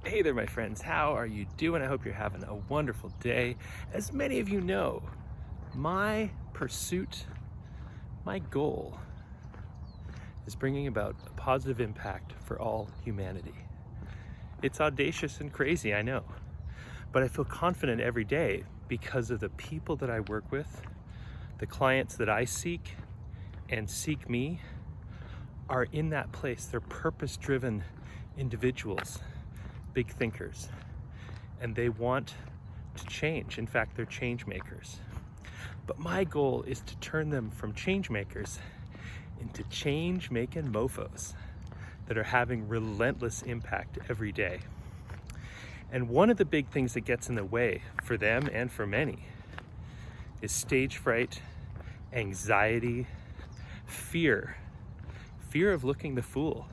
Hey there, my friends. How are you doing? I hope you're having a wonderful day. As many of you know, my pursuit, my goal is bringing about a positive impact for all humanity. It's audacious and crazy, I know, but I feel confident every day because of the people that I work with, the clients that I seek and seek me are in that place. They're purpose-driven individuals, big thinkers, and they want to change. In fact, they're change makers. But my goal is to turn them from change makers into change making mofos that are having relentless impact every day. And one of the big things that gets in the way for them and for many is stage fright, anxiety, fear of looking the fool.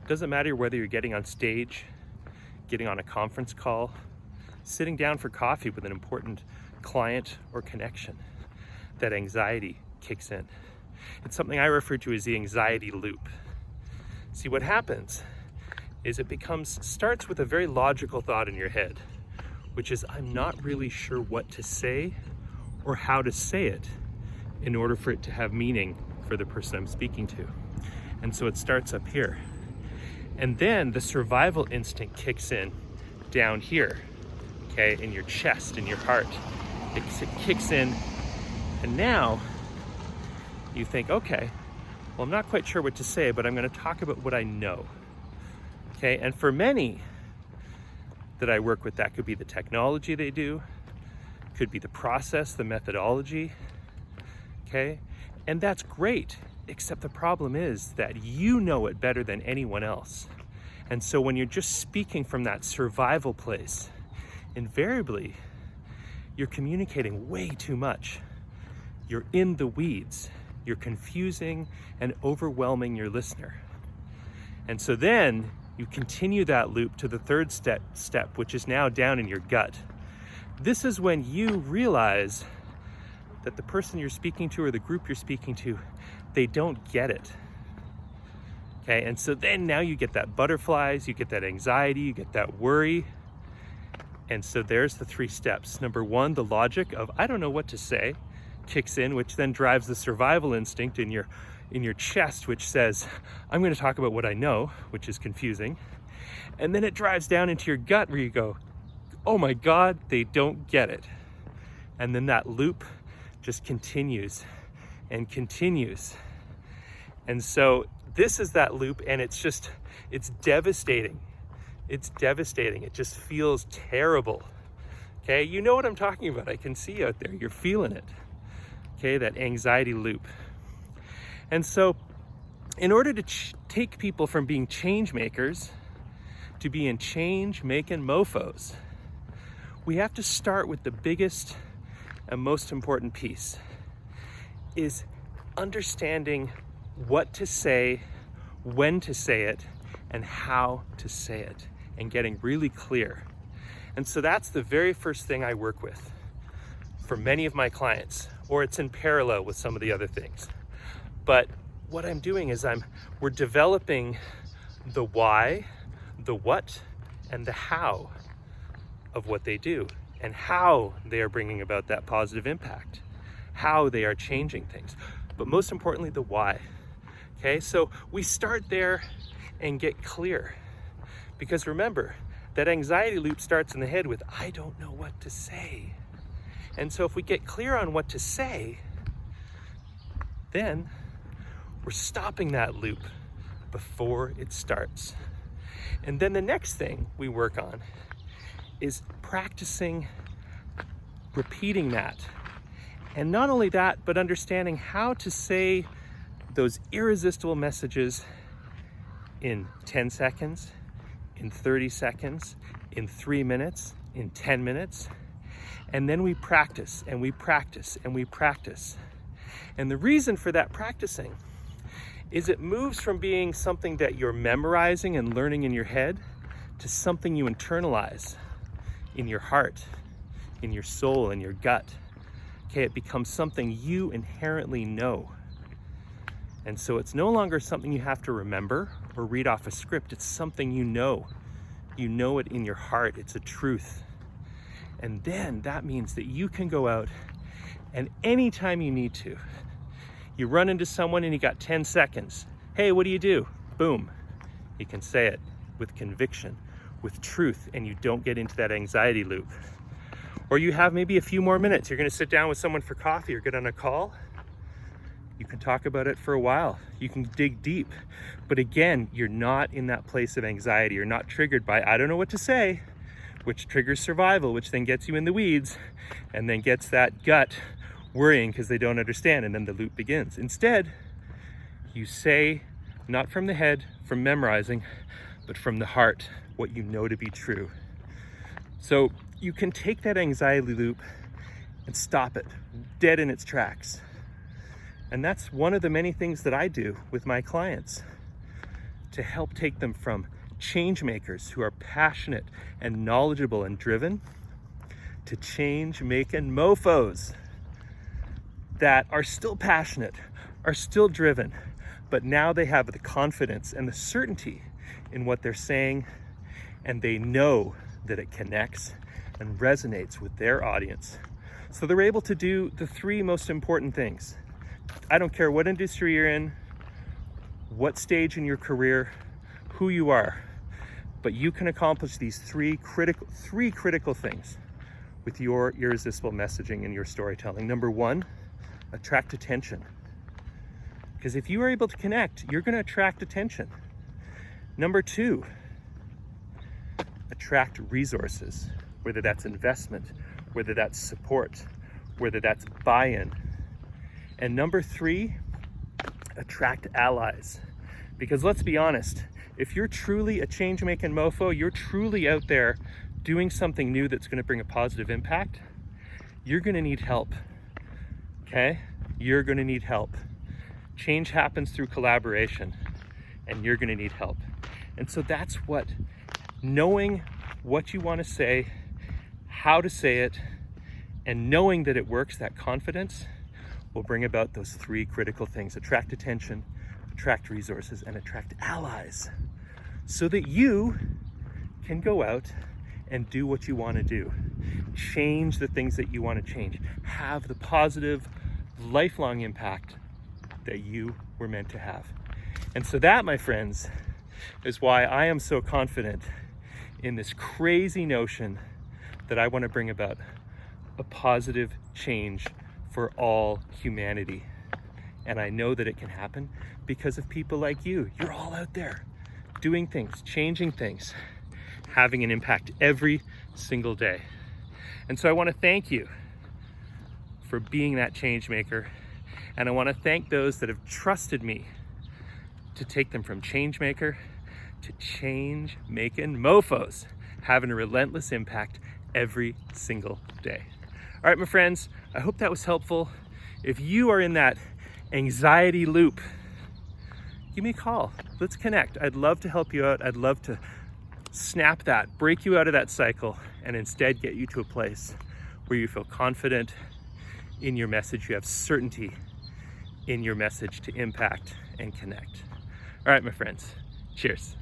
Doesn't matter whether you're getting on stage, getting on a conference call, sitting down for coffee with an important client or connection, that anxiety kicks in. It's something I refer to as the anxiety loop. See, what happens is it starts with a very logical thought in your head, which is, I'm not really sure what to say or how to say it in order for it to have meaning for the person I'm speaking to. And so it starts up here. And then the survival instinct kicks in down here, okay, in your chest, in your heart. It kicks in, and now you think, okay, well, I'm not quite sure what to say, but I'm going to talk about what I know. Okay, and for many that I work with, that could be the technology they do, could be the process, the methodology, okay, and that's great. Except the problem is that you know it better than anyone else. And so when you're just speaking from that survival place, invariably, you're communicating way too much. You're in the weeds. You're confusing and overwhelming your listener. And so then you continue that loop to the third step, which is now down in your gut. This is when you realize that the person you're speaking to or the group you're speaking to, they don't get it. Okay, and so then now you get that butterflies, you get that anxiety, you get that worry. And so there's the three steps. Number one, the logic of I don't know what to say kicks in, which then drives the survival instinct in your chest, which says, I'm going to talk about what I know, which is confusing. And then it drives down into your gut where you go, oh my God, they don't get it. And then that loop just continues and continues. And so this is that loop, and it's devastating. It's devastating. It just feels terrible. Okay, you know what I'm talking about. I can see you out there. You're feeling it. Okay, that anxiety loop. And so in order to take people from being change makers to being change making mofos, we have to start with the biggest and most important piece, is understanding what to say, when to say it, and how to say it, and getting really clear. And so that's the very first thing I work with for many of my clients, or it's in parallel with some of the other things. But what I'm doing is we're developing the why, the what, and the how of what they do, and how they are bringing about that positive impact, how they are changing things, but most importantly, the why. Okay, so we start there and get clear, because remember, that anxiety loop starts in the head with, I don't know what to say. And so if we get clear on what to say, then we're stopping that loop before it starts. And then the next thing we work on is practicing repeating that. And not only that, but understanding how to say those irresistible messages in 10 seconds, in 30 seconds, in 3 minutes, in 10 minutes. And then we practice and we practice and we practice. And the reason for that practicing is it moves from being something that you're memorizing and learning in your head to something you internalize in your heart, in your soul, in your gut. Okay, it becomes something you inherently know. And so it's no longer something you have to remember or read off a script. It's something you know You know it in your heart. It's a truth. And then that means that you can go out and anytime you need to, you run into someone and you got 10 seconds. Hey, what do you do? Boom. You can say it with conviction, with truth, and you don't get into that anxiety loop. Or you have maybe a few more minutes. You're gonna sit down with someone for coffee or get on a call. You can talk about it for a while. You can dig deep. But again, you're not in that place of anxiety. You're not triggered by, I don't know what to say, which triggers survival, which then gets you in the weeds and then gets that gut worrying because they don't understand, and then the loop begins. Instead, you say, not from the head, from memorizing, but from the heart, what you know to be true. So you can take that anxiety loop and stop it dead in its tracks. And that's one of the many things that I do with my clients to help take them from change makers who are passionate and knowledgeable and driven to change making mofos that are still passionate, are still driven, but now they have the confidence and the certainty in what they're saying, and they know that it connects and resonates with their audience. So they're able to do the three most important things. I don't care what industry you're in, what stage in your career, who you are, but you can accomplish these three critical things with your irresistible messaging and your storytelling. Number one, attract attention. Because if you are able to connect, you're going to attract attention. Number two, attract resources, whether that's investment, whether that's support, whether that's buy-in. And number three, attract allies. Because let's be honest, if you're truly a change-making mofo, you're truly out there doing something new that's going to bring a positive impact, you're going to need help. Okay? You're going to need help. Change happens through collaboration, and you're going to need help. And so that's what knowing what you want to say, how to say it, and knowing that it works, that confidence, will bring about those three critical things: attract attention, attract resources, and attract allies, so that you can go out and do what you want to do, change the things that you want to change, have the positive, lifelong impact that you were meant to have. And so that, my friends, is why I am so confident in this crazy notion that I want to bring about a positive change for all humanity. And I know that it can happen because of people like you. You're all out there doing things, changing things, having an impact every single day. And so I want to thank you for being that change maker. And I want to thank those that have trusted me to take them from change maker to change making mofos, having a relentless impact every single day. All right, my friends, I hope that was helpful. If you are in that anxiety loop, give me a call. Let's connect. I'd love to help you out. I'd love to snap that, break you out of that cycle, and instead get you to a place where you feel confident in your message. You have certainty in your message to impact and connect. All right, my friends, cheers.